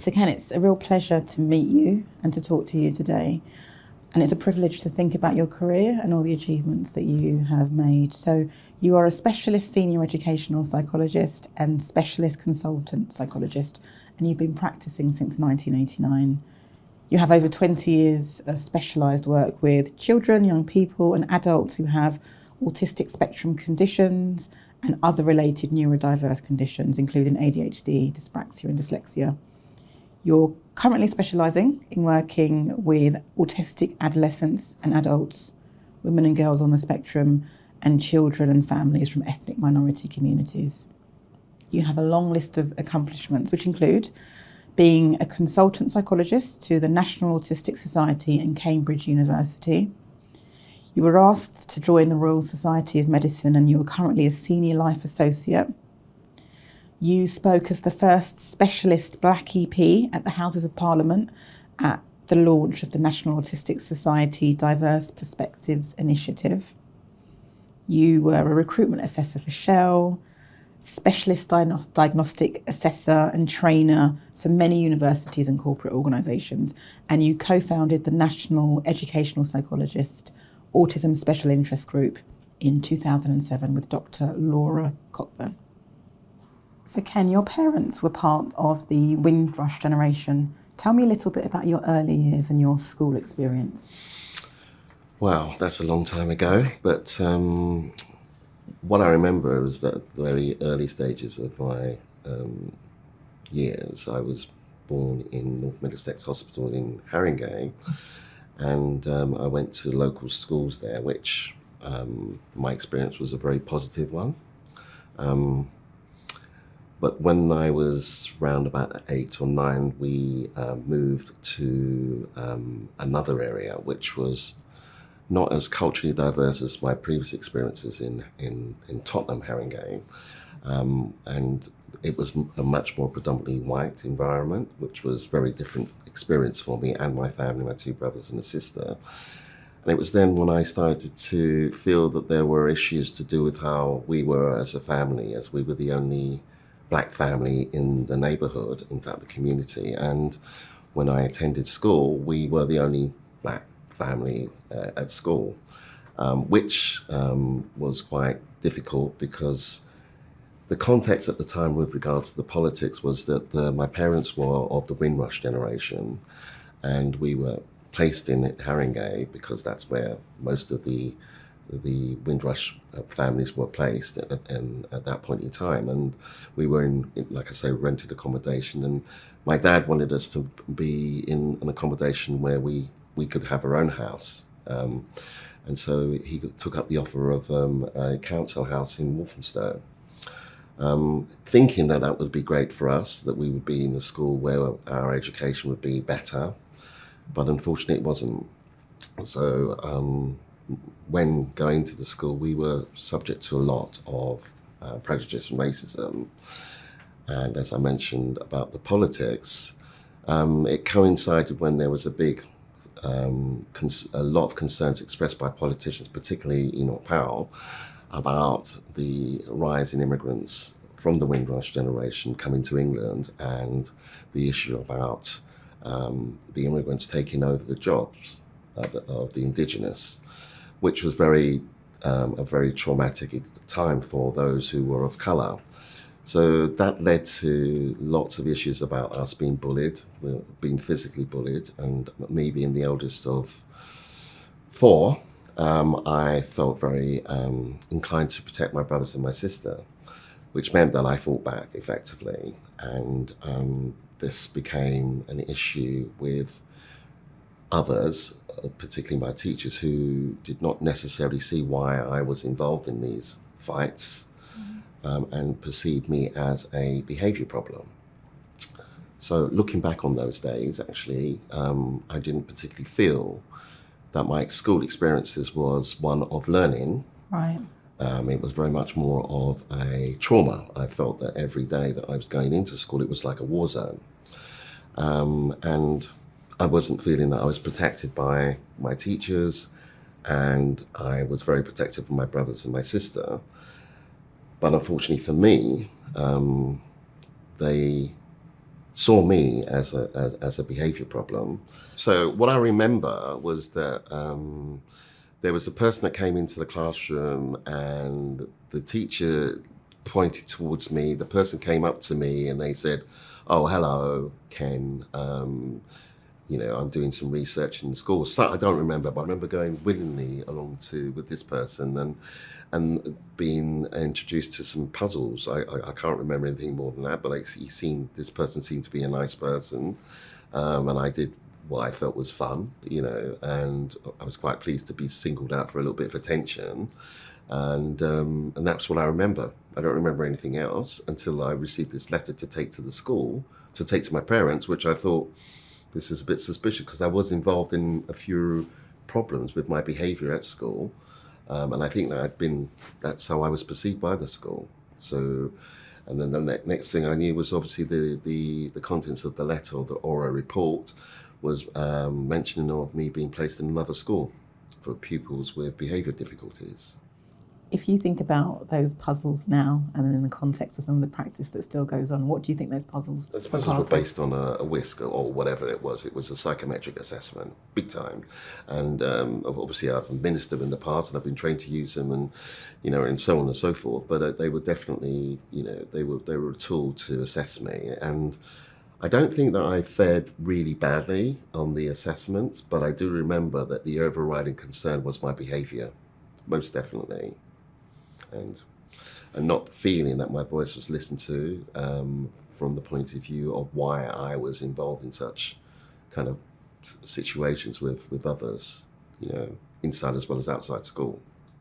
So Ken, it's a real pleasure to meet you and to talk to you today. And it's a privilege to think about your career and all the achievements that you have made. So you are a specialist senior educational psychologist and specialist consultant psychologist, and you've been practicing since 1989. You have over 20 years of specialised work with children, young people and adults who have autistic spectrum conditions and other related neurodiverse conditions, including ADHD, dyspraxia and dyslexia. You're currently specialising in working with autistic adolescents and adults, women and girls on the spectrum, and children and families from ethnic minority communities. You have a long list of accomplishments, which include being a consultant psychologist to the National Autistic Society and Cambridge University. You were asked to join the Royal Society of Medicine, and you are currently a senior life associate. You spoke as the first specialist Black EP at the Houses of Parliament at the launch of the National Autistic Society Diverse Perspectives Initiative. You were a recruitment assessor for Shell, specialist diagnostic assessor and trainer for many universities and corporate organisations, and you co-founded the National Educational Psychologist Autism Special Interest Group in 2007 with Dr Laura Cockburn. So Ken, your parents were part of the Windrush generation. Tell me a little bit about your early years and your school experience. Wow, that's a long time ago, but what I remember is that the very early stages of my years, I was born in North Middlesex Hospital in Haringey, and I went to local schools there, which my experience was a very positive one. But when I was round about 8 or 9, we moved to another area, which was not as culturally diverse as my previous experiences in Tottenham, Haringey. And it was a much more predominantly white environment, which was a very different experience for me and my family, my 2 brothers and a sister. And it was then when I started to feel that there were issues to do with how we were as a family, as we were the only Black family in the neighbourhood, in fact the community. And when I attended school, we were the only Black family at school, which was quite difficult because the context at the time with regards to the politics was that my parents were of the Windrush generation, and we were placed in Haringey because that's where most of the Windrush families were placed at that point in time. And we were in, like I say, rented accommodation, and my dad wanted us to be in an accommodation where we could have our own house. And so he took up the offer of a council house in Walthamstow, thinking that that would be great for us, that we would be in a school where our education would be better. But unfortunately it wasn't. So when going to the school, we were subject to a lot of prejudice and racism. And as I mentioned about the politics, it coincided when there was a lot of concerns expressed by politicians, particularly Enoch Powell, about the rise in immigrants from the Windrush generation coming to England, and the issue about the immigrants taking over the jobs of the indigenous, which was a very traumatic time for those who were of colour. So that led to lots of issues about us being bullied, being physically bullied, and me being the eldest of 4, I felt very inclined to protect my brothers and my sister, which meant that I fought back effectively. And this became an issue with others, particularly my teachers, who did not necessarily see why I was involved in these fights, and perceived me as a behaviour problem. So looking back on those days, actually, I didn't particularly feel that my school experiences was one of learning. Right. It was very much more of a trauma. I felt that every day that I was going into school, it was like a war zone. And I wasn't feeling that I was protected by my teachers, and I was very protective of my brothers and my sister. But unfortunately for me, they saw me as a behaviour problem. So what I remember was that there was a person that came into the classroom, and the teacher pointed towards me. The person came up to me and they said, "Oh, hello, Ken. I'm doing some research in the school." So I don't remember, but I remember going willingly along with this person and being introduced to some puzzles. I can't remember anything more than that, but this person seemed to be a nice person, and I did what I felt was fun, and I was quite pleased to be singled out for a little bit of attention, and that's what I remember. I don't remember anything else until I received this letter to take to the school, to take to my parents, which I thought, this is a bit suspicious, because I was involved in a few problems with my behaviour at school, and I think that's how I was perceived by the school. So, and then the next thing I knew was obviously the contents of the letter, or the oral report, was mentioning of me being placed in another school for pupils with behaviour difficulties. If you think about those puzzles now, and in the context of some of the practice that still goes on, what do you think those puzzles Those puzzles were based on a WISC or whatever it was. It was a psychometric assessment, big time. And obviously I've administered in the past and I've been trained to use them, and so on and so forth. But they were definitely, they were a tool to assess me. And I don't think that I fared really badly on the assessments, but I do remember that the overriding concern was my behaviour, most definitely. And not feeling that my voice was listened to, from the point of view of why I was involved in such kind of situations with others, inside as well as outside school.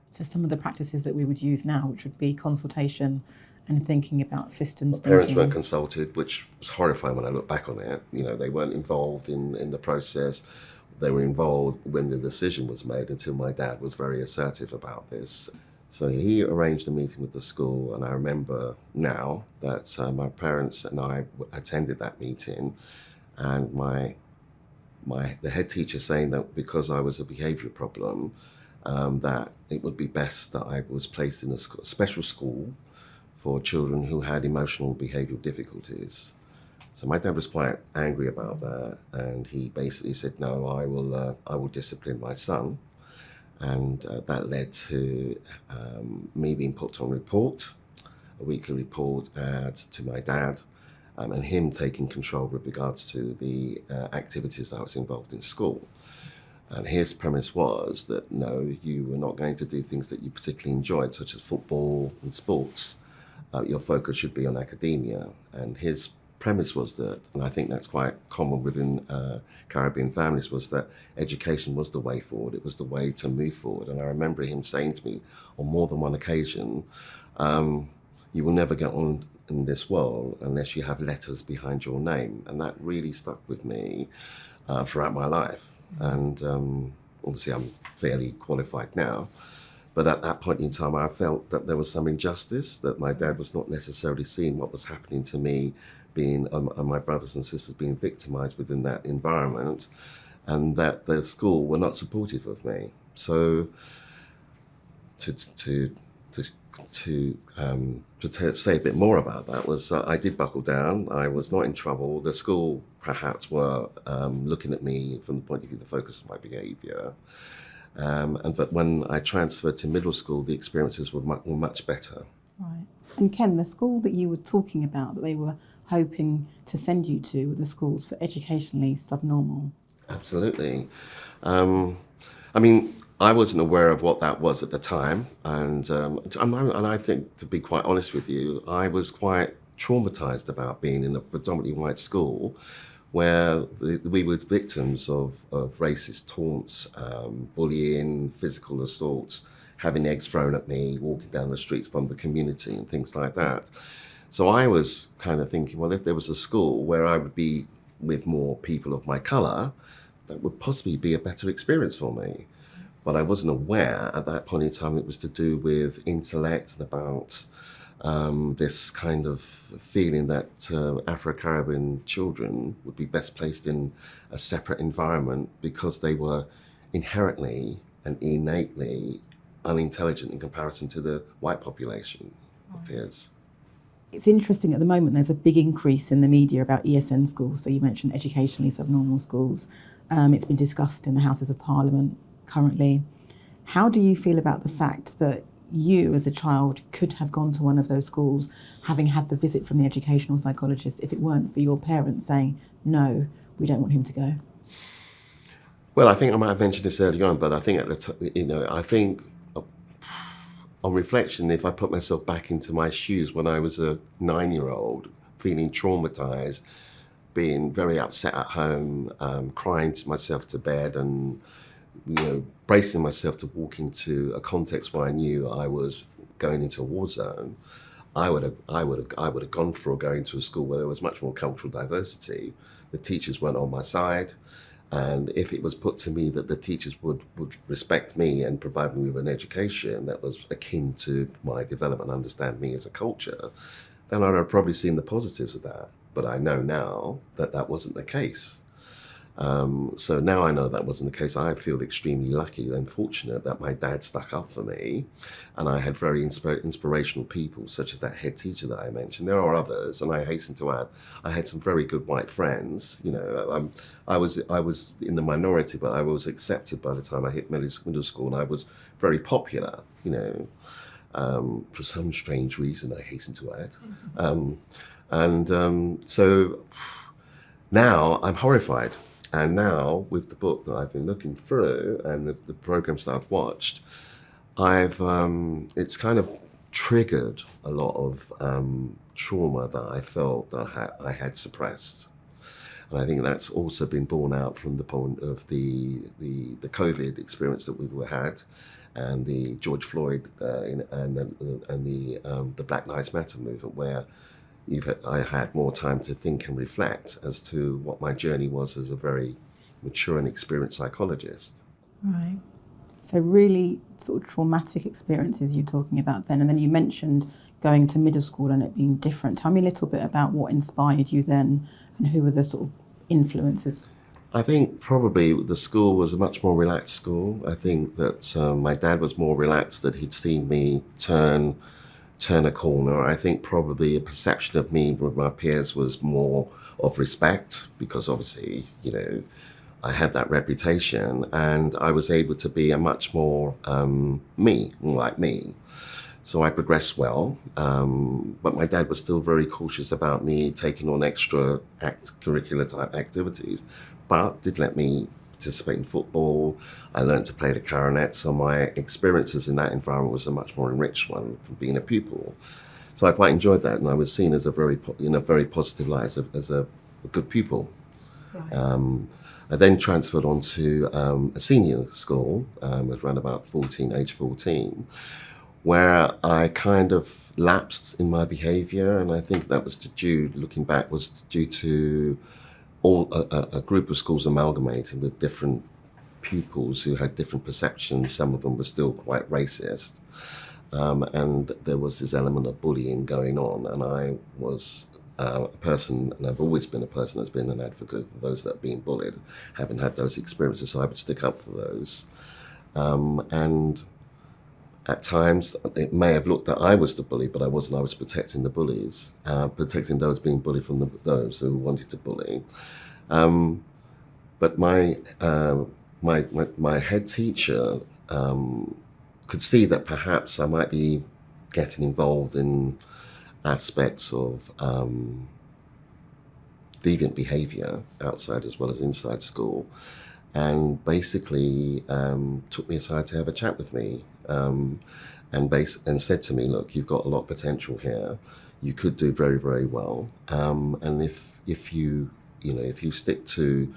So some of the practices that we would use now, which would be consultation and thinking about systems. My parents weren't consulted, which was horrifying when I look back on it. They weren't involved in the process. They were involved when the decision was made, until my dad was very assertive about this. So he arranged a meeting with the school, and I remember now that my parents and I attended that meeting, and the head teacher saying that because I was a behaviour problem, that it would be best that I was placed in a special school for children who had emotional behavioural difficulties. So my dad was quite angry about that, and he basically said, "No, I will discipline my son." And that led to me being put on a weekly report to my dad, and him taking control with regards to the activities that I was involved in school. And his premise was that, no, you were not going to do things that you particularly enjoyed, such as football and sports. Your focus should be on academia. And his premise was that, and I think that's quite common within Caribbean families, was that education was the way forward. It was the way to move forward. And I remember him saying to me on more than one occasion, "You will never get on in this world unless you have letters behind your name." And that really stuck with me throughout my life. And obviously I'm fairly qualified now. But at that point in time, I felt that there was some injustice, that my dad was not necessarily seeing what was happening to me, being and my brothers and sisters being victimized within that environment, and that the school were not supportive of me. So to say a bit more about that was I did buckle down. I was not in trouble. The school perhaps were looking at me from the point of view, the focus of my behaviour. But when I transferred to middle school, the experiences were much better. Right. And Ken, the school that you were talking about, that they were hoping to send you to, were the schools for educationally subnormal? Absolutely. I wasn't aware of what that was at the time, and I think, to be quite honest with you, I was quite traumatized about being in a predominantly white school, where we were victims of racist taunts, bullying, physical assaults, having eggs thrown at me, walking down the streets from the community and things like that. So I was kind of thinking, well, if there was a school where I would be with more people of my colour, that would possibly be a better experience for me. But I wasn't aware at that point in time it was to do with intellect and about this kind of feeling that Afro-Caribbean children would be best placed in a separate environment because they were inherently and innately unintelligent in comparison to the white population of his. it's interesting at the moment, there's a big increase in the media about ESN schools. So you mentioned educationally subnormal schools. It's been discussed in the Houses of Parliament currently. How do you feel about the fact that you as a child could have gone to one of those schools having had the visit from the educational psychologist if it weren't for your parents saying, no, we don't want him to go? Well, I think I might have mentioned this earlier on, but I think I think on reflection, if I put myself back into my shoes when I was a 9-year-old, feeling traumatized, being very upset at home, crying myself to bed, and bracing myself to walk into a context where I knew I was going into a war zone, I would have gone for going to a school where there was much more cultural diversity. The teachers weren't on my side. And if it was put to me that the teachers would respect me and provide me with an education that was akin to my development and understand me as a culture, then I'd have probably seen the positives of that. But I know now that that wasn't the case. So now I know that wasn't the case. I feel extremely lucky and fortunate that my dad stuck up for me, and I had very inspirational people, such as that head teacher that I mentioned. There are others, and I hasten to add, I had some very good white friends. I was in the minority, but I was accepted by the time I hit middle school, and I was very popular. For some strange reason, I hasten to add, so now I'm horrified. And now, with the book that I've been looking through and the programs that I've watched, it's kind of triggered a lot of trauma that I felt that I had suppressed. And I think that's also been borne out from the point of the COVID experience that we've had, and the George Floyd and the Black Lives Matter movement, where I had more time to think and reflect as to what my journey was as a very mature and experienced psychologist. Right. So really sort of traumatic experiences you're talking about then. And then you mentioned going to middle school and it being different. Tell me a little bit about what inspired you then and who were the sort of influences. I think probably the school was a much more relaxed school. I think that my dad was more relaxed, that he'd seen me turn a corner. I think probably a perception of me with my peers was more of respect, because obviously, I had that reputation, and I was able to be a much more like me. So I progressed well, but my dad was still very cautious about me taking on extra curricular type activities, but did let me participate in football. I learned to play the clarinet, so my experiences in that environment was a much more enriched one from being a pupil. So I quite enjoyed that, and I was seen as a very positive light as a good pupil. Right. I then transferred on to a senior school, was around about age 14, where I kind of lapsed in my behaviour, and I think that was looking back, was due to a group of schools amalgamating with different pupils who had different perceptions. Some of them were still quite racist, and there was this element of bullying going on, and I was a person, and I've always been a person that's been an advocate for those that are being bullied, having had those experiences, so I would stick up for those. And at times, it may have looked that I was the bully, but I wasn't. I was protecting the bullies, protecting those being bullied from those who wanted to bully. But my head teacher could see that perhaps I might be getting involved in aspects of deviant behaviour outside as well as inside school, and basically took me aside to have a chat with me, and said to me, look, you've got a lot of potential here, you could do very, very well, and if you stick to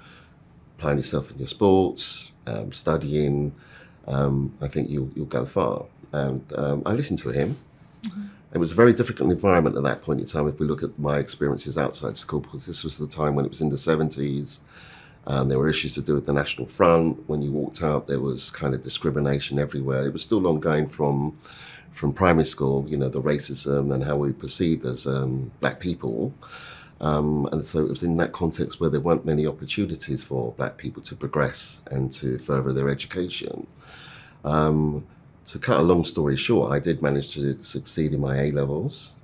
applying yourself in your sports, studying, I think you'll go far. And I listened to him. Mm-hmm. It was a very difficult environment at that point in time if we look at my experiences outside school, because this was the time when it was in the 70s. There were issues to do with the National Front. When you walked out, there was kind of discrimination everywhere. It was still ongoing from primary school, the racism and how we were perceived as black people. And so it was in that context where there weren't many opportunities for black people to progress and to further their education. To cut a long story short, I did manage to succeed in my A-levels.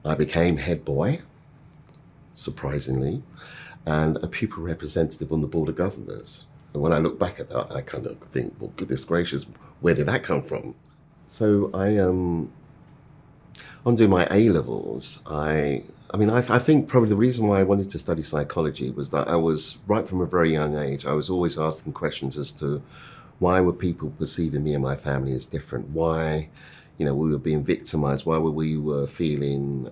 I became head boy, surprisingly, and a pupil representative on the Board of Governors. And when I look back at that, I kind of think, well, goodness gracious, where did that come from? So on doing my A levels, I think probably the reason why I wanted to study psychology was that I was, right from a very young age, I was always asking questions as to why were people perceiving me and my family as different? Why, we were being victimized? Why were we feeling,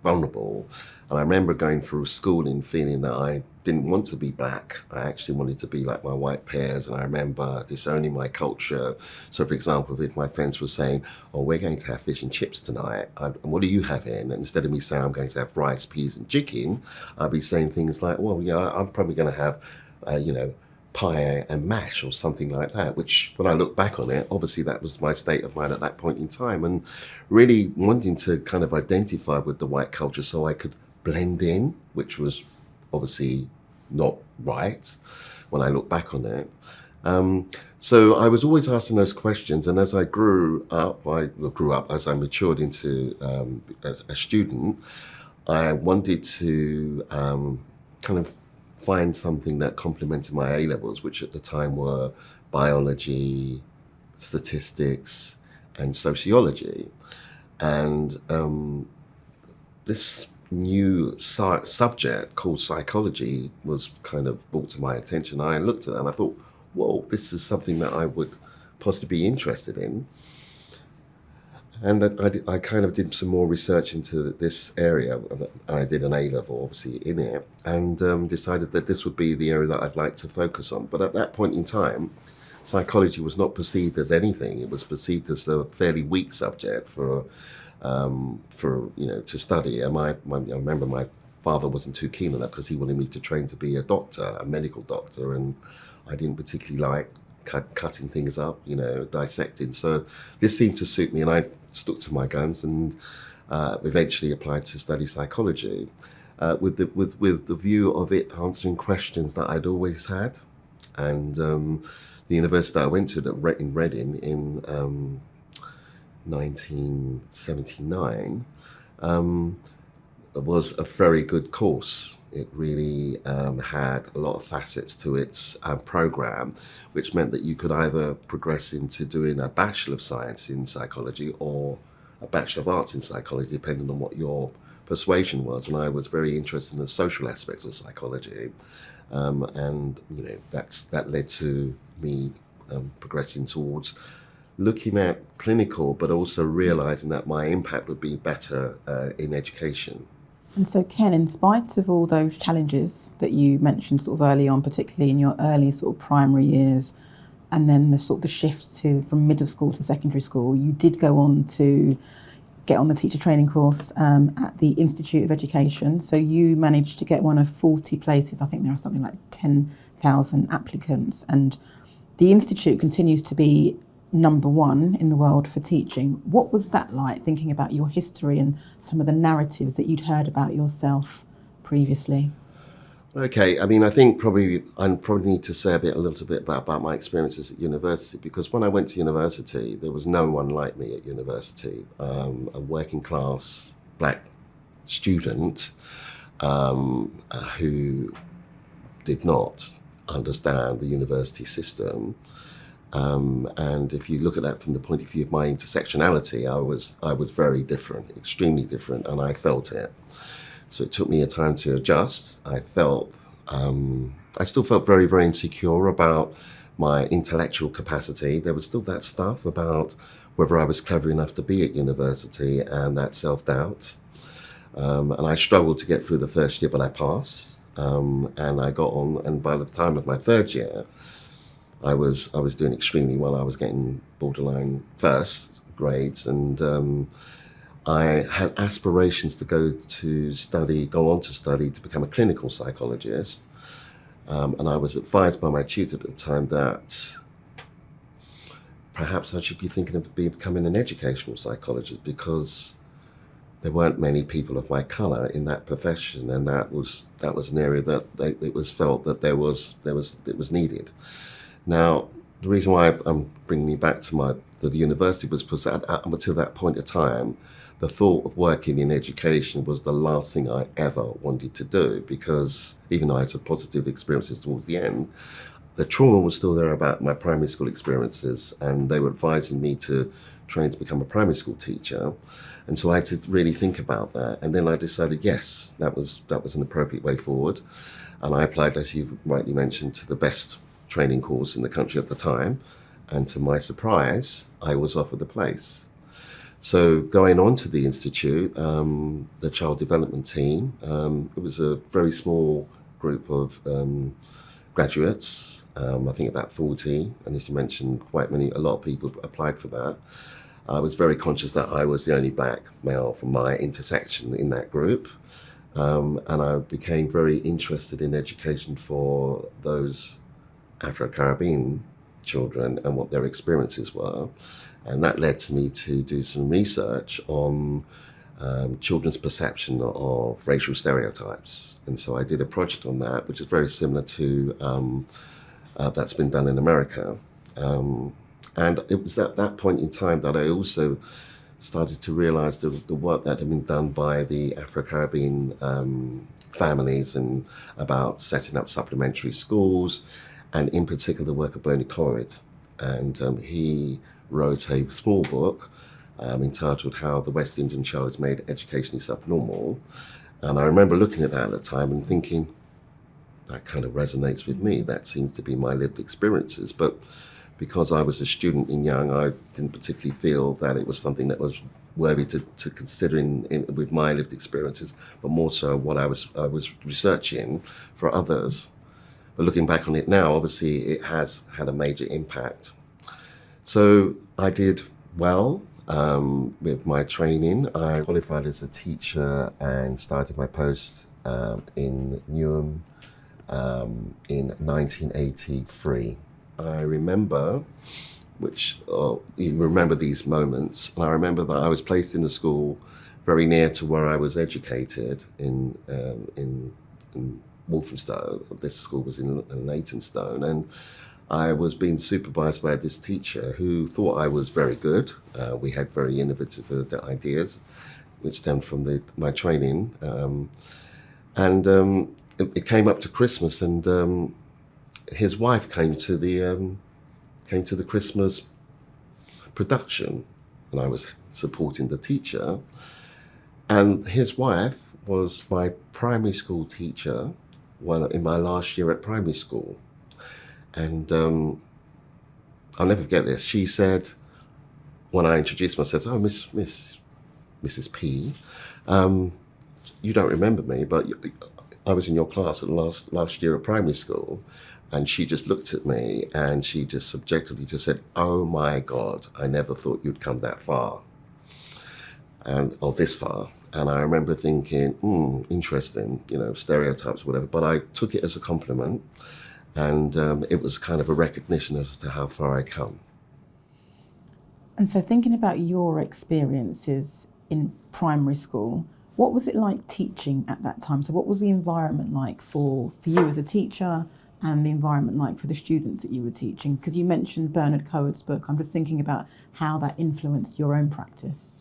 vulnerable? And I remember going through school and feeling that I didn't want to be black. I actually wanted to be like my white peers. And I remember disowning my culture. So, for example, if my friends were saying, "Oh, we're going to have fish and chips tonight. What are you having?" And instead of me saying I'm going to have rice, peas, and chicken, I'd be saying things like, "Well, yeah, I'm probably going to have, pie and mash or something like that," which when I look back on it, obviously that was my state of mind at that point in time, and really wanting to kind of identify with the white culture so I could blend in, which was obviously not right when I look back on it. So I was always asking those questions, and as I grew up, as I matured into as a student, I wanted to kind of find something that complemented my A levels, which at the time were biology, statistics, and sociology. And this new subject called psychology was kind of brought to my attention. I looked at it and I thought, whoa, this is something that I would possibly be interested in. And I kind of did some more research into this area, and I did an A-level, obviously, in it, and decided that this would be the area that I'd like to focus on. But at that point in time, psychology was not perceived as anything. It was perceived as a fairly weak subject for to study. And I remember my father wasn't too keen on that because he wanted me to train to be a doctor, a medical doctor, and I didn't particularly like cutting things up, dissecting. So this seemed to suit me, and I stuck to my guns and eventually applied to study psychology with the view of it answering questions that I'd always had. And the university that I went to, in Reading, in 1979, was a very good course. It really had a lot of facets to its program, which meant that you could either progress into doing a Bachelor of Science in Psychology or a Bachelor of Arts in Psychology, depending on what your persuasion was. And I was very interested in the social aspects of psychology. And that led to me progressing towards looking at clinical, but also realizing that my impact would be better in education. And so, Ken, in spite of all those challenges that you mentioned sort of early on, particularly in your early sort of primary years, and then the sort of the shift from middle school to secondary school, you did go on to get on the teacher training course at the Institute of Education. So you managed to get one of 40 places. I think there are something like 10,000 applicants, and the Institute continues to be number one in the world for teaching. What was that like, thinking about your history and some of the narratives that you'd heard about yourself previously? Okay, I think I probably need to say a little bit about my experiences at university, because when I went to university, there was no one like me at university. A working class black student who did not understand the university system. And if you look at that from the point of view of my intersectionality, I was very different, extremely different, and I felt it. So it took me a time to adjust. I still felt very, very insecure about my intellectual capacity. There was still that stuff about whether I was clever enough to be at university, and that self-doubt. And I struggled to get through the first year, but I passed. And I got on, and by the time of my third year, I was doing extremely well. I was getting borderline first grades, and I had aspirations to go on to study to become a clinical psychologist. And I was advised by my tutor at the time that perhaps I should be thinking of becoming an educational psychologist, because there weren't many people of my colour in that profession, and that was an area that it was felt that it was needed. Now, the reason why I'm bringing me back to the university was because up until that point of time, the thought of working in education was the last thing I ever wanted to do, because even though I had some positive experiences towards the end, the trauma was still there about my primary school experiences, and they were advising me to train to become a primary school teacher. And so I had to really think about that. And then I decided, yes, that was an appropriate way forward. And I applied, as you rightly mentioned, to the best training course in the country at the time. And to my surprise, I was offered a place. So going on to the institute, the child development team, it was a very small group of graduates, I think about 40, and as you mentioned, a lot of people applied for that. I was very conscious that I was the only black male from my intersection in that group, and I became very interested in education for those Afro-Caribbean children and what their experiences were. And that led to me to do some research on children's perception of racial stereotypes. And so I did a project on that, which is very similar to that's been done in America. And it was at that point in time that I also started to realize the work that had been done by the Afro-Caribbean families and about setting up supplementary schools, and in particular the work of Bernie Corrid. And he wrote a small book entitled How the West Indian Child is Made Educationally Subnormal. And I remember looking at that at the time and thinking, that kind of resonates with me. That seems to be my lived experiences. But because I was a student and young, I didn't particularly feel that it was something that was worthy to consider with my lived experiences, but more so what I was researching for others. But looking back on it now, obviously it has had a major impact. So I did well with my training. I qualified as a teacher and started my post in Newham in 1983. I remember, you remember these moments, and I remember that I was placed in a school very near to where I was educated in Walthamstow. This school was in Leytonstone, and I was being supervised by this teacher who thought I was very good. We had very innovative ideas, which stemmed from my training. It came up to Christmas, and his wife came to the Christmas production, and I was supporting the teacher. And his wife was my primary school teacher in my last year at primary school. And I'll never forget this. She said, when I introduced myself, "Oh, Mrs. P, you don't remember me, but I was in your class at last year at primary school." And she just looked at me and she just subjectively just said, "Oh my God, I never thought you'd come that far, or this far." And I remember thinking, interesting, stereotypes, whatever. But I took it as a compliment, and it was kind of a recognition as to how far I'd come. And so thinking about your experiences in primary school, what was it like teaching at that time? So what was the environment like for you as a teacher, and the environment like for the students that you were teaching? Because you mentioned Bernard Cohen's book. I'm just thinking about how that influenced your own practice.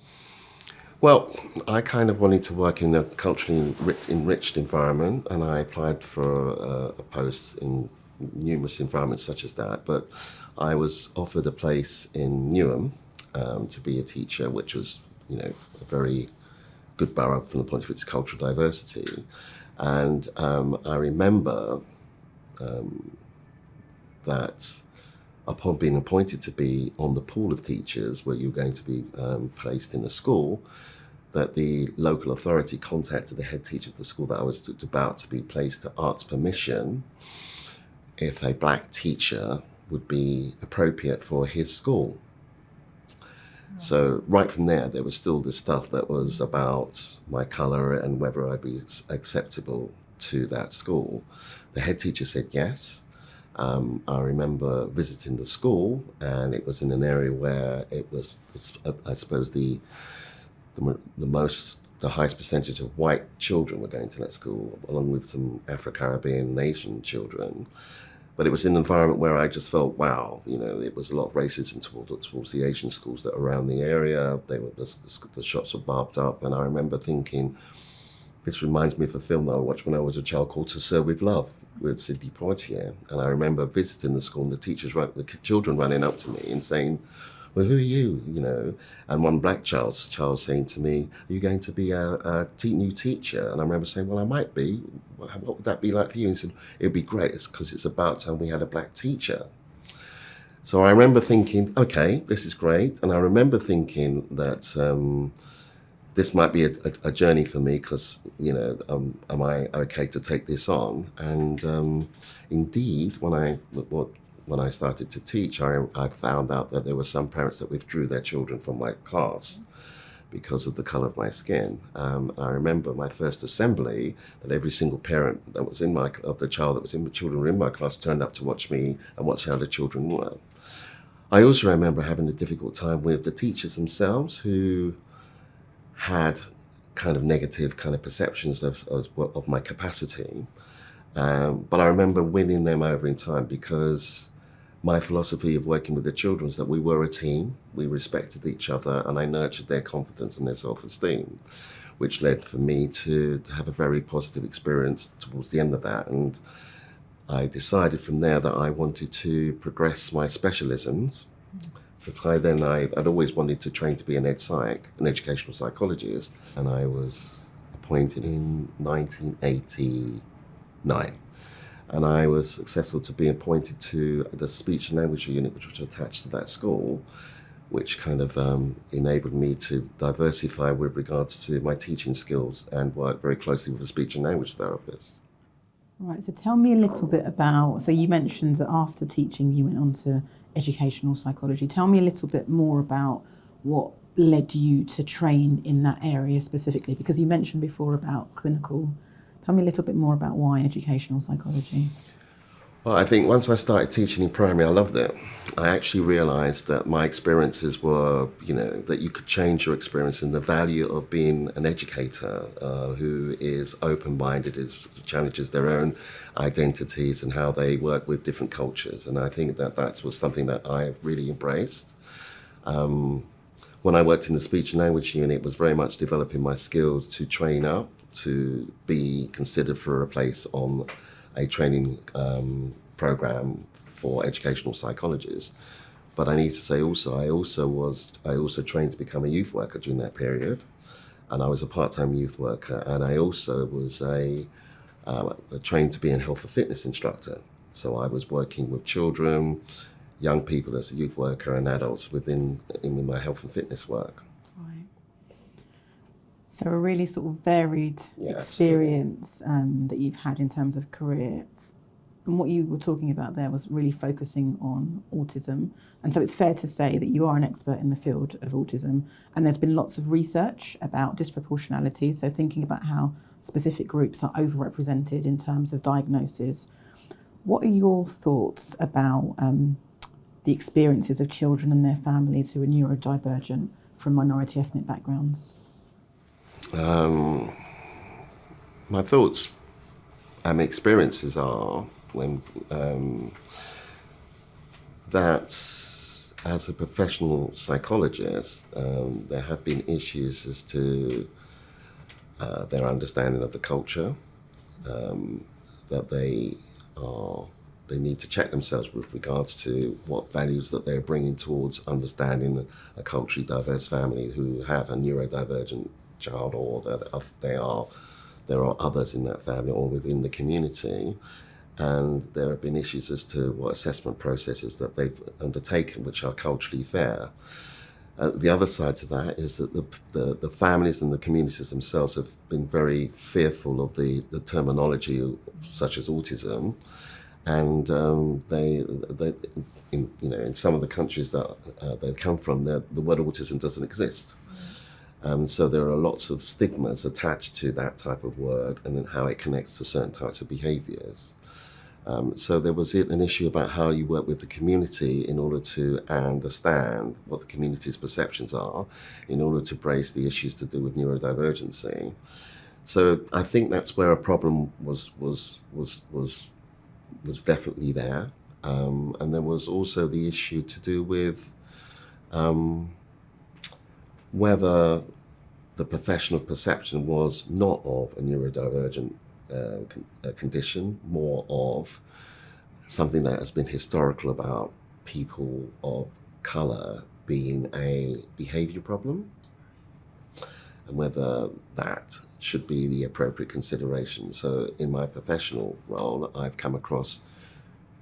Well, I kind of wanted to work in a culturally enriched environment, and I applied for a post in numerous environments such as that. But I was offered a place in Newham to be a teacher, which was, a very good borough from the point of its cultural diversity. And I remember that upon being appointed to be on the pool of teachers where you're going to be placed in a school, that the local authority contacted the head teacher of the school that I was about to be placed to ask permission if a black teacher would be appropriate for his school. So right from there was still this stuff that was about my colour and whether I'd be acceptable to that school. The head teacher said yes. I remember visiting the school, and it was in an area where it was, I suppose, the highest percentage of white children were going to that school, along with some Afro-Caribbean and Asian children. But it was an environment where I just felt, wow, it was a lot of racism towards the Asian schools that were around the area. The shops were barbed up, and I remember thinking, this reminds me of a film that I watched when I was a child called To Serve With Love with Sidney Poitier. And I remember visiting the school and the children running up to me and saying, well, who are you? And one black child saying to me, are you going to be a new teacher? And I remember saying, well, I might be. What would that be like for you? And he said, it'd be great, because it's about time we had a black teacher. So I remember thinking, okay, this is great. And I remember thinking that this might be a journey for me, because, am I okay to take this on? And indeed, when I started to teach, I found out that there were some parents that withdrew their children from my class because of the colour of my skin. I remember my first assembly that every single parent that was of the children were in my class turned up to watch me and watch how the children were. I also remember having a difficult time with the teachers themselves, who had kind of negative kind of perceptions of my capacity. But I remember winning them over in time, because my philosophy of working with the children is that we were a team, we respected each other, and I nurtured their confidence and their self-esteem, which led for me to have a very positive experience towards the end of that. And I decided from there that I wanted to progress my specialisms. I'd always wanted to train to be an educational psychologist, and I was appointed in 1989. And I was successful to be appointed to the speech and language unit, which was attached to that school, which kind of enabled me to diversify with regards to my teaching skills and work very closely with the speech and language therapists. Right, so tell me a little bit about, so you mentioned that after teaching you went on to educational psychology. Tell me a little bit more about what led you to train in that area specifically, because you mentioned before about clinical. Tell me a little bit more about why educational psychology. Well, I think once I started teaching in primary, I loved it. I actually realized that my experiences were, that you could change your experience, and the value of being an educator who is open-minded, challenges their own identities and how they work with different cultures. And I think that was something that I really embraced. When I worked in the speech and language unit, it was very much developing my skills to train up, to be considered for a place on a training program for educational psychologists. But I need to say also, I also trained to become a youth worker during that period, and I was a part-time youth worker, and I also was trained to be a health and fitness instructor. So I was working with children, young people as a youth worker, and adults in my health and fitness work. Right. So a really sort of varied experience that you've had in terms of career. And what you were talking about there was really focusing on autism. And so it's fair to say that you are an expert in the field of autism. And there's been lots of research about disproportionality. So thinking about how specific groups are overrepresented in terms of diagnosis. What are your thoughts about the experiences of children and their families who are neurodivergent from minority ethnic backgrounds? My thoughts and experiences are that as a professional psychologist, there have been issues as to their understanding of the culture, that they need to check themselves with regards to what values that they're bringing towards understanding a culturally diverse family who have a neurodivergent child, or that there are others in that family or within the community. And there have been issues as to what assessment processes that they've undertaken which are culturally fair. The other side to that is that the families and the communities themselves have been very fearful of the terminology such as autism, and in some of the countries that they come from, the word autism doesn't exist. So there are lots of stigmas attached to that type of word and then how it connects to certain types of behaviours. So there was an issue about how you work with the community in order to understand what the community's perceptions are, in order to brace the issues to do with neurodivergency. So I think that's where a problem was was definitely there. And there was also the issue to do with whether the professional perception was not of a neurodivergent condition, more of something that has been historical about people of colour being a behaviour problem, and whether that should be the appropriate consideration. So in my professional role, I've come across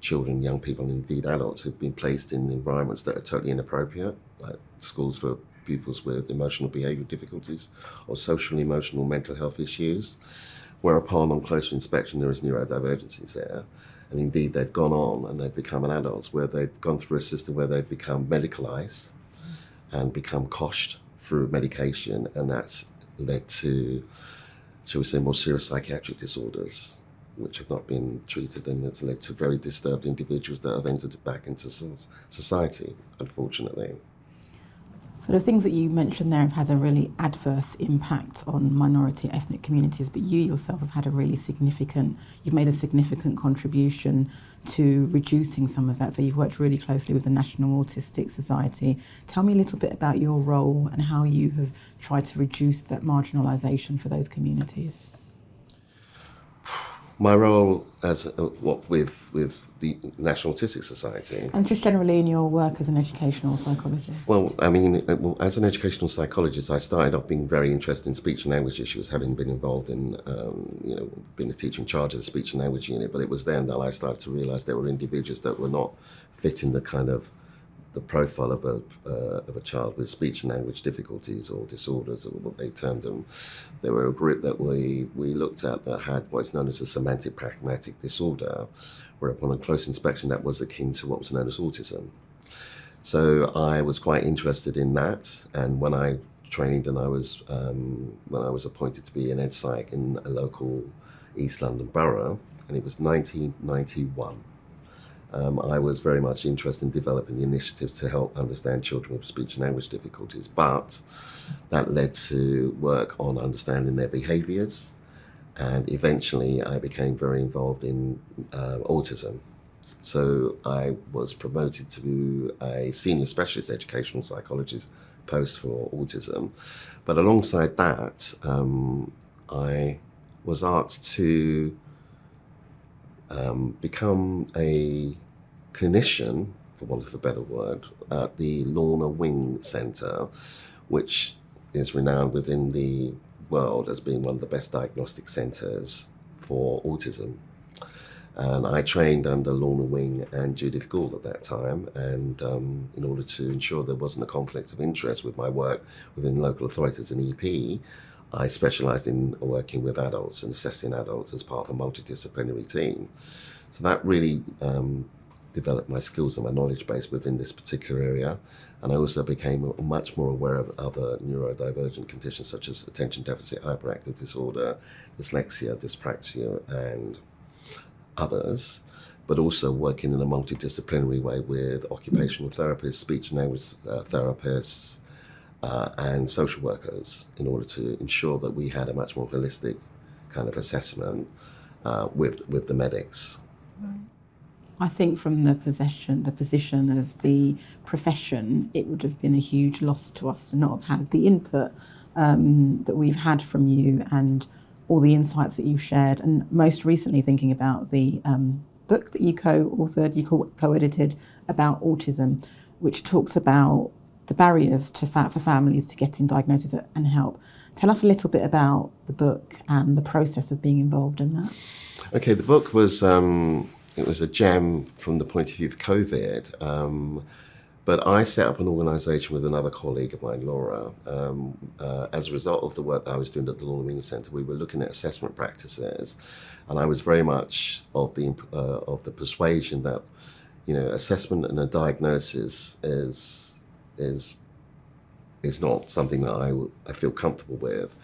children, young people, and indeed adults who've been placed in environments that are totally inappropriate, like schools for pupils with emotional behavioural difficulties or social, emotional, mental health issues, whereupon on closer inspection there is neurodivergencies there. And indeed they've gone on and they've become adults where they've gone through a system where they've become medicalised and become coshed through medication, and that's led to, shall we say, more serious psychiatric disorders which have not been treated, and it's led to very disturbed individuals that have entered back into society, unfortunately. So the things that you mentioned there have had a really adverse impact on minority ethnic communities, but you yourself have had you've made a significant contribution to reducing some of that. So you've worked really closely with the National Autistic Society. Tell me a little bit about your role and how you have tried to reduce that marginalisation for those communities. My role as with the National Autistic Society, and just generally in your work as an educational psychologist. Well, I mean, as an educational psychologist, I started off being very interested in speech and language issues, having been involved in, being a teacher in charge of the speech and language unit. But it was then that I started to realise there were individuals that were not fitting the profile of a child with speech and language difficulties or disorders, or what they termed them. There were a group that we looked at that had what's known as a semantic pragmatic disorder, whereupon a close inspection that was akin to what was known as autism. So I was quite interested in that, and when I trained and when I was appointed to be an ed psych in a local East London borough, and it was 1991. I was very much interested in developing the initiatives to help understand children with speech and language difficulties, but that led to work on understanding their behaviours, and eventually I became very involved in autism. So I was promoted to a senior specialist educational psychologist post for autism, but alongside that I was asked to become a clinician, for want of a better word, at the Lorna Wing Centre, which is renowned within the world as being one of the best diagnostic centres for autism. And I trained under Lorna Wing and Judith Gould at that time, and in order to ensure there wasn't a conflict of interest with my work within local authorities and EP, I specialised in working with adults and assessing adults as part of a multidisciplinary team. So that really developed my skills and my knowledge base within this particular area. And I also became much more aware of other neurodivergent conditions such as attention deficit hyperactive disorder, dyslexia, dyspraxia, and others, but also working in a multidisciplinary way with occupational therapists, speech and language therapists, and social workers, in order to ensure that we had a much more holistic kind of assessment with the medics. Right. I think from the position of the profession, it would have been a huge loss to us to not have had the input that we've had from you and all the insights that you've shared, and most recently thinking about the book that you co-authored, you co-edited about autism, which talks about the barriers for families to getting diagnosis and help. Tell us a little bit about the book and the process of being involved in that. Okay, the book was it was a gem from the point of view of COVID, but I set up an organisation with another colleague of mine, Laura. As a result of the work that I was doing at the Lorna Wing Centre, we were looking at assessment practices, and I was very much of the persuasion that, assessment and a diagnosis is not something that I feel comfortable with.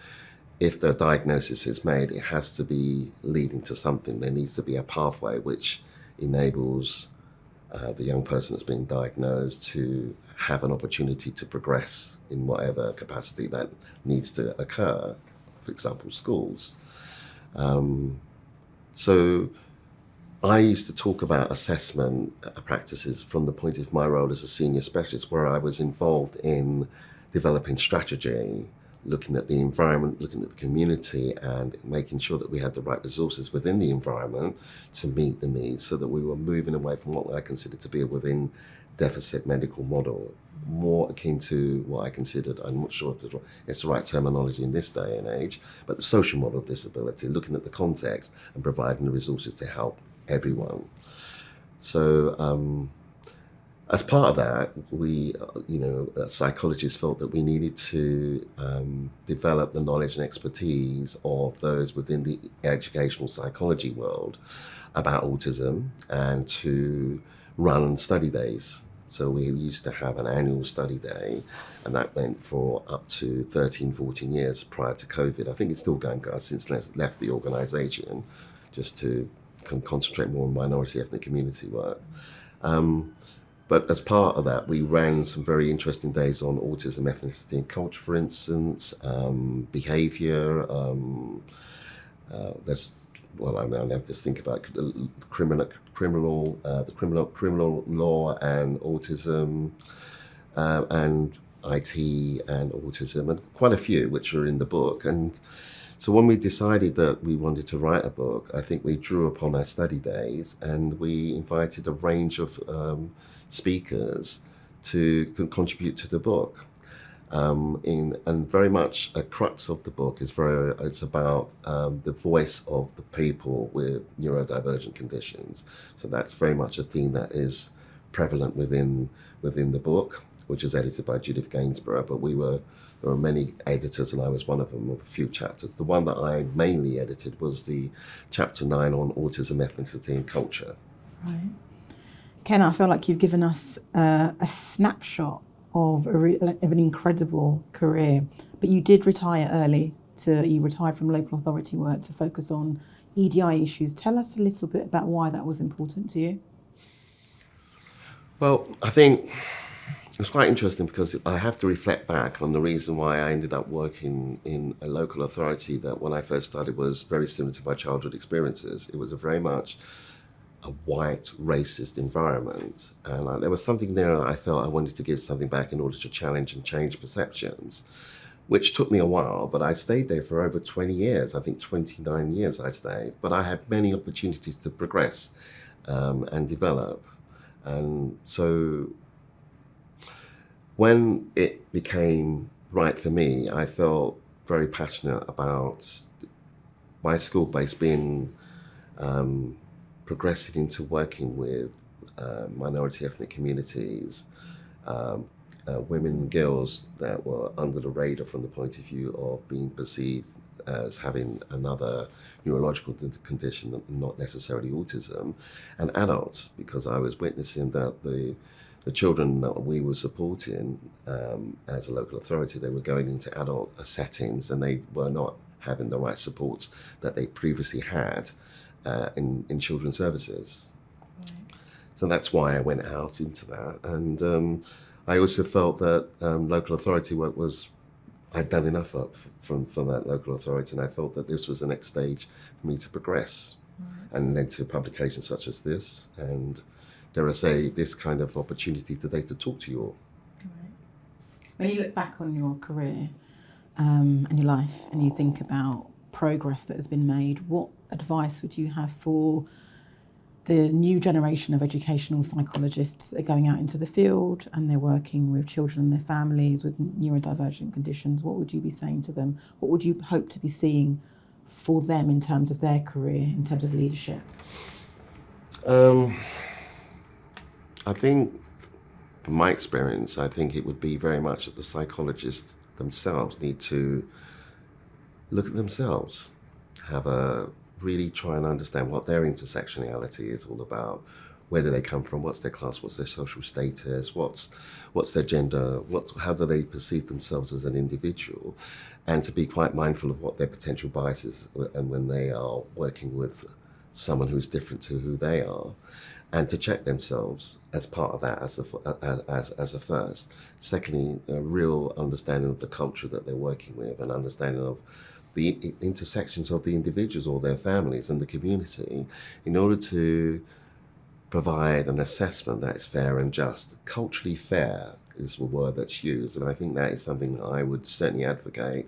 If the diagnosis is made, it has to be leading to something. There needs to be a pathway which enables the young person that's being diagnosed to have an opportunity to progress in whatever capacity that needs to occur, for example, schools. So I used to talk about assessment practices from the point of my role as a senior specialist, where I was involved in developing strategy, looking at the environment, looking at the community, and making sure that we had the right resources within the environment to meet the needs, so that we were moving away from what I considered to be a within deficit medical model, more akin to what I considered, I'm not sure if it's the right terminology in this day and age, but the social model of disability, looking at the context and providing the resources to help everyone. So as part of that, we, psychologists felt that we needed to develop the knowledge and expertise of those within the educational psychology world about autism, and to run study days. So we used to have an annual study day, and that went for up to 13, 14 years prior to COVID. I think it's still going, I've since left the organisation, just to concentrate more on minority ethnic community work. But as part of that, we ran some very interesting days on autism, ethnicity and culture, for instance, behaviour. I have to think about criminal law and autism, and IT and autism, and quite a few which are in the book. And so when we decided that we wanted to write a book, I think we drew upon our study days, and we invited a range of speakers to contribute to the book. And very much a crux of the book is it's about the voice of the people with neurodivergent conditions. So that's very much a theme that is prevalent within the book, which is edited by Judith Gainsborough. But there were many editors, and I was one of them, of a few chapters. The one that I mainly edited was the chapter 9 on autism, ethnicity and culture. Right. Ken, I feel like you've given us a snapshot of an incredible career, but you did retire early. You retired from local authority work to focus on EDI issues. Tell us a little bit about why that was important to you. Well, I think it's quite interesting, because I have to reflect back on the reason why I ended up working in a local authority that when I first started was very similar to my childhood experiences. It was a very much a white racist environment, and there was something there that I felt I wanted to give something back in order to challenge and change perceptions, which took me a while. But I stayed there for over 20 years. I think 29 years I stayed, but I had many opportunities to progress and develop. And so when it became right for me, I felt very passionate about my school base being progressing into working with minority ethnic communities, women and girls that were under the radar from the point of view of being perceived as having another neurological condition, not necessarily autism, and adults, because I was witnessing that the children that we were supporting as a local authority, they were going into adult settings, and they were not having the right supports that they previously had in children's services. Right. So that's why I went out into that. And I also felt that local authority work I'd done enough from that local authority, and I felt that this was the next stage for me to progress. Right. And led to publications such as this, and dare I say, this kind of opportunity today to talk to you all. Right. When you look back on your career and your life, and you think about progress that has been made, what advice would you have for the new generation of educational psychologists that are going out into the field and they're working with children and their families with neurodivergent conditions? What would you be saying to them? What would you hope to be seeing for them in terms of their career, in terms of leadership? I think, from my experience, I think it would be very much that the psychologists themselves need to look at themselves, really try and understand what their intersectionality is all about. Where do they come from? What's their class? What's their social status? What's their gender? How do they perceive themselves as an individual? And to be quite mindful of what their potential biases, and when they are working with someone who's different to who they are, and to check themselves as part of that as a first. Secondly, a real understanding of the culture that they're working with, and understanding of the intersections of the individuals or their families and the community in order to provide an assessment that is fair and just. Culturally fair is the word that's used, and I think that is something that I would certainly advocate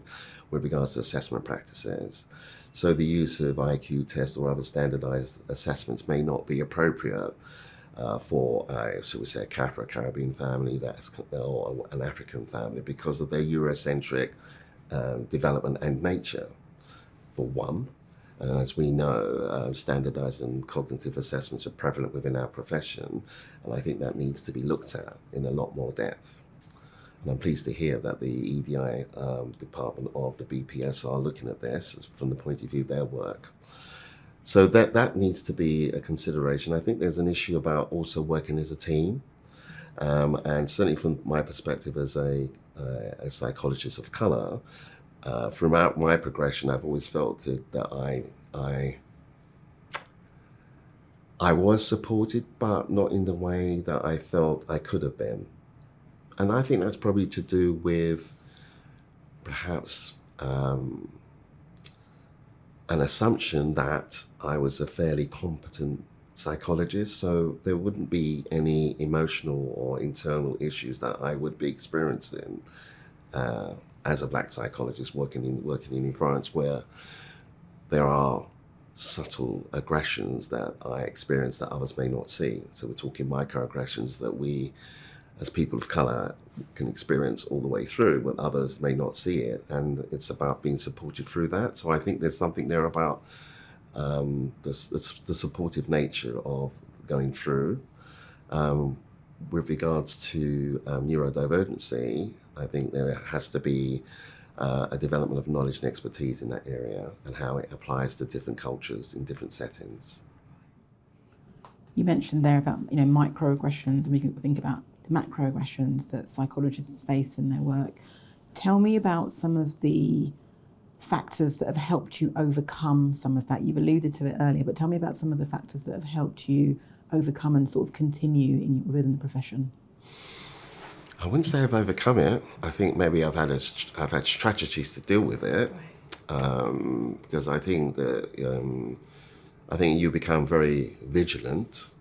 with regards to assessment practices. So the use of IQ tests or other standardized assessments may not be appropriate for, so we say, a Caribbean family or an African family because of their Eurocentric development and nature, for one. As we know, standardized and cognitive assessments are prevalent within our profession, and I think that needs to be looked at in a lot more depth. And I'm pleased to hear that the EDI department of the BPS are looking at this from the point of view of their work. So that needs to be a consideration. I think there's an issue about also working as a team, and certainly from my perspective as a psychologist of color, throughout my progression, I've always felt that I was supported, but not in the way that I felt I could have been. And I think that's probably to do with perhaps an assumption that I was a fairly competent psychologist, so there wouldn't be any emotional or internal issues that I would be experiencing as a black psychologist working in environments where there are subtle aggressions that I experience that others may not see. So we're talking microaggressions that we, as people of color, can experience all the way through, but others may not see it. And it's about being supported through that. So I think there's something there about the supportive nature of going through. With regards to neurodivergency, I think there has to be a development of knowledge and expertise in that area and how it applies to different cultures in different settings. You mentioned there about microaggressions, and we can think about the macroaggressions that psychologists face in their work. Tell me about some of the factors that have helped you overcome some of that. You've alluded to it earlier, but tell me about some of the factors that have helped you overcome and sort of continue within the profession. I wouldn't say I've overcome it. I think maybe I've had strategies to deal with it, because I think that you become very vigilant,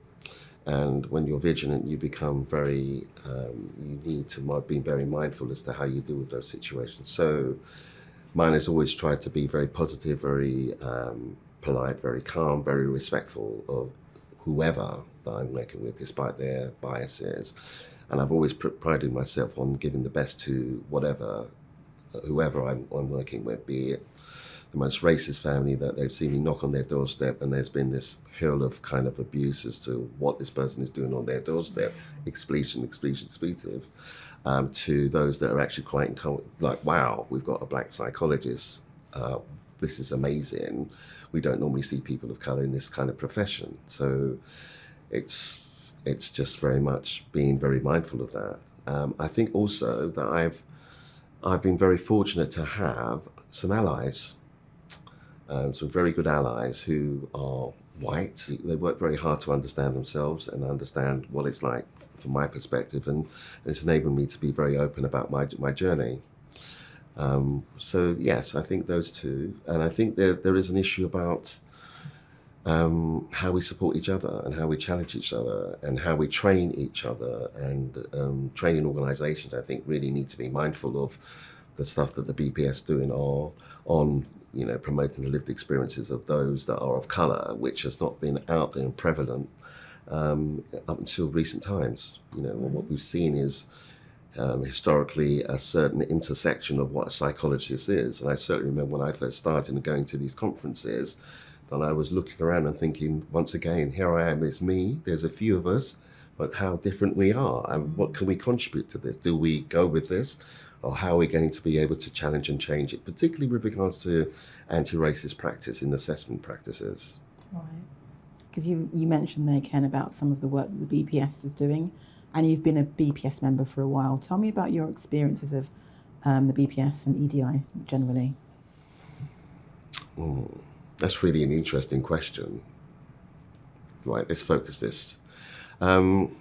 and when you're vigilant, you become very. You need to be very mindful as to how you deal with those situations. So, mine has always tried to be very positive, very polite, very calm, very respectful of whoever that I'm working with, despite their biases. And I've always prided myself on giving the best to whoever I'm working with, be it the most racist family that they've seen me knock on their doorstep and there's been this hill of kind of abuse as to what this person is doing on their doorstep, expletive, to those that are actually quite like, wow, we've got a black psychologist. This is amazing. We don't normally see people of color in this kind of profession. So it's just very much being very mindful of that. I think also that I've been very fortunate to have some allies, some very good allies who are white. They work very hard to understand themselves and understand what it's like from my perspective, and it's enabled me to be very open about my journey. So yes, I think those two, and I think there is an issue about how we support each other and how we challenge each other and how we train each other, and training organisations I think really need to be mindful of the stuff that the BPS doing on promoting the lived experiences of those that are of colour, which has not been out there and prevalent up until recent times. What we've seen is historically a certain intersection of what a psychologist is, and I certainly remember when I first started and going to these conferences, and I was looking around and thinking, once again, here I am, it's me, there's a few of us, but how different we are, and what can we contribute to this? Do we go with this, or how are we going to be able to challenge and change it, particularly with regards to anti-racist practice in assessment practices? Right. Because you mentioned there, Ken, about some of the work that the BPS is doing, and you've been a BPS member for a while. Tell me about your experiences of the BPS and EDI generally. That's really an interesting question. Right, let's focus this. Well,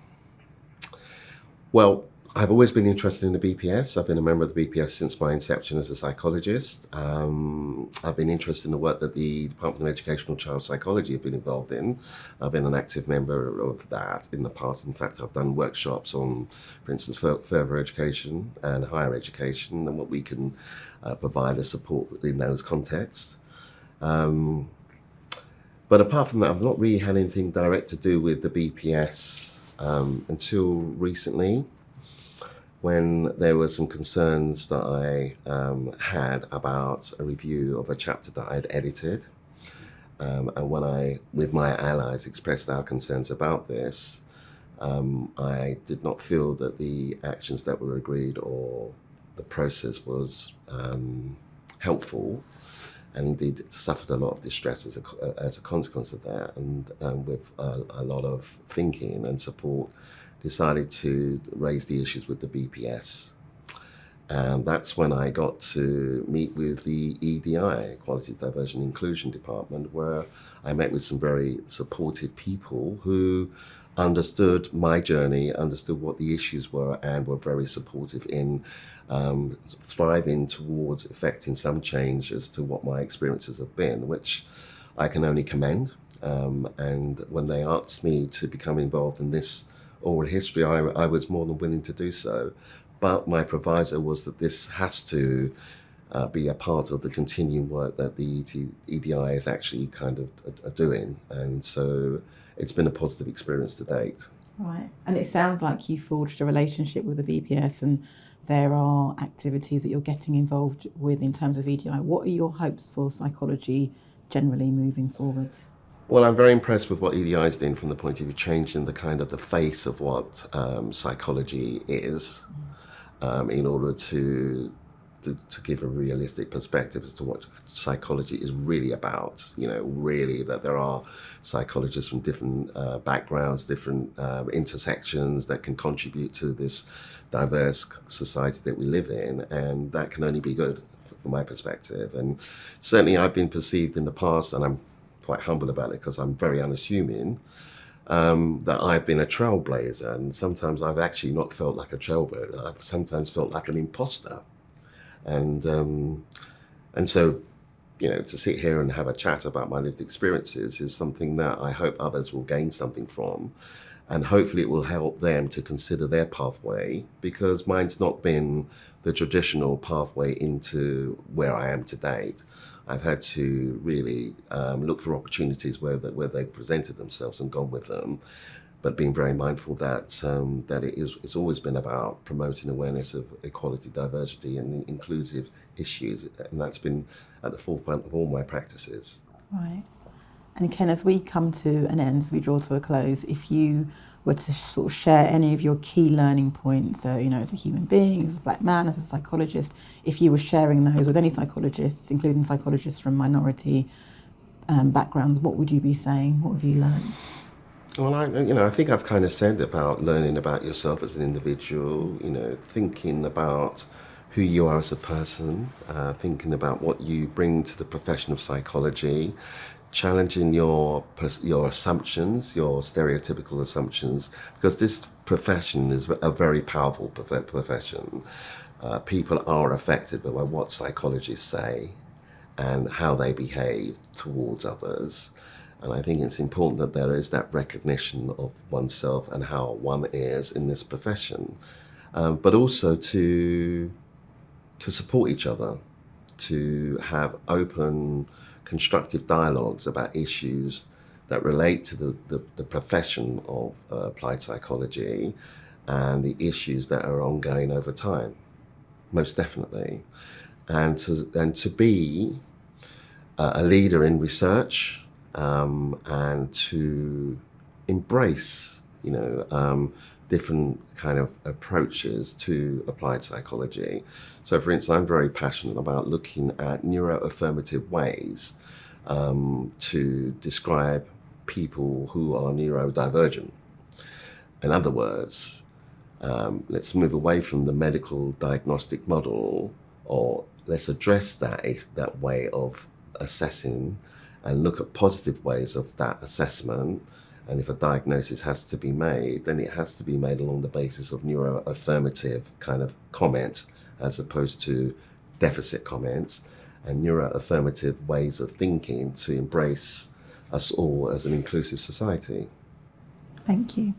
I've always been interested in the BPS. I've been a member of the BPS since my inception as a psychologist. I've been interested in the work that the Department of Educational Child Psychology have been involved in. I've been an active member of that in the past. In fact, I've done workshops on, for instance, further education and higher education and what we can provide as support in those contexts. But apart from that, I've not really had anything direct to do with the BPS until recently, when there were some concerns that I had about a review of a chapter that I'd edited. And when I, with my allies, expressed our concerns about this, I did not feel that the actions that were agreed or the process was helpful, and indeed it suffered a lot of distress as a consequence of that. And with a lot of thinking and support, decided to raise the issues with the BPS. And that's when I got to meet with the EDI, Equality, Diversity and Inclusion Department, where I met with some very supportive people who understood my journey, understood what the issues were, and were very supportive in thriving towards effecting some change as to what my experiences have been, which I can only commend. And when they asked me to become involved in this oral history, I was more than willing to do so. But my proviso was that this has to be a part of the continuing work that the EDI is actually kind of doing. And so it's been a positive experience to date. Right. And it sounds like you forged a relationship with the BPS, and there are activities that you're getting involved with in terms of EDI. What are your hopes for psychology generally moving forward? Well, I'm very impressed with what EDI is doing from the point of view changing the kind of the face of what psychology is, in order to give a realistic perspective as to what psychology is really about. You know, really that there are psychologists from different backgrounds, different intersections that can contribute to this diverse society that we live in, and that can only be good from my perspective. And certainly I've been perceived in the past, and I'm quite humble about it because I'm very unassuming, that I've been a trailblazer, and sometimes I've actually not felt like a trailblazer. I've sometimes felt like an imposter. And so, you know, to sit here and have a chat about my lived experiences is something that I hope others will gain something from, and hopefully it will help them to consider their pathway, because mine's not been the traditional pathway into where I am to date. I've had to really look for opportunities where they presented themselves and gone with them, but being very mindful that it's always been about promoting awareness of equality, diversity, and inclusive issues, and that's been at the forefront of all my practices. Right. And Ken, as we come to an end, as we draw to a close, if you were to sort of share any of your key learning points, so, you know, as a human being, as a black man, as a psychologist, if you were sharing those with any psychologists, including psychologists from minority backgrounds, what would you be saying? What have you learned? Well, I think I've kind of said about learning about yourself as an individual, you know, thinking about who you are as a person, thinking about what you bring to the profession of psychology, challenging your assumptions, your stereotypical assumptions, because this profession is a very powerful profession. People are affected by what psychologists say and how they behave towards others. And I think it's important that there is that recognition of oneself and how one is in this profession, but also to support each other, to have open, constructive dialogues about issues that relate to the profession of applied psychology and the issues that are ongoing over time, most definitely. And to be a leader in research, and to embrace, you know, different kind of approaches to applied psychology. So, for instance, I'm very passionate about looking at neuroaffirmative ways to describe people who are neurodivergent. In other words, let's move away from the medical diagnostic model, or let's address that way of assessing and look at positive ways of that assessment And if a diagnosis has to be made, then it has to be made along the basis of neuroaffirmative kind of comments as opposed to deficit comments, and neuroaffirmative ways of thinking to embrace us all as an inclusive society. Thank you.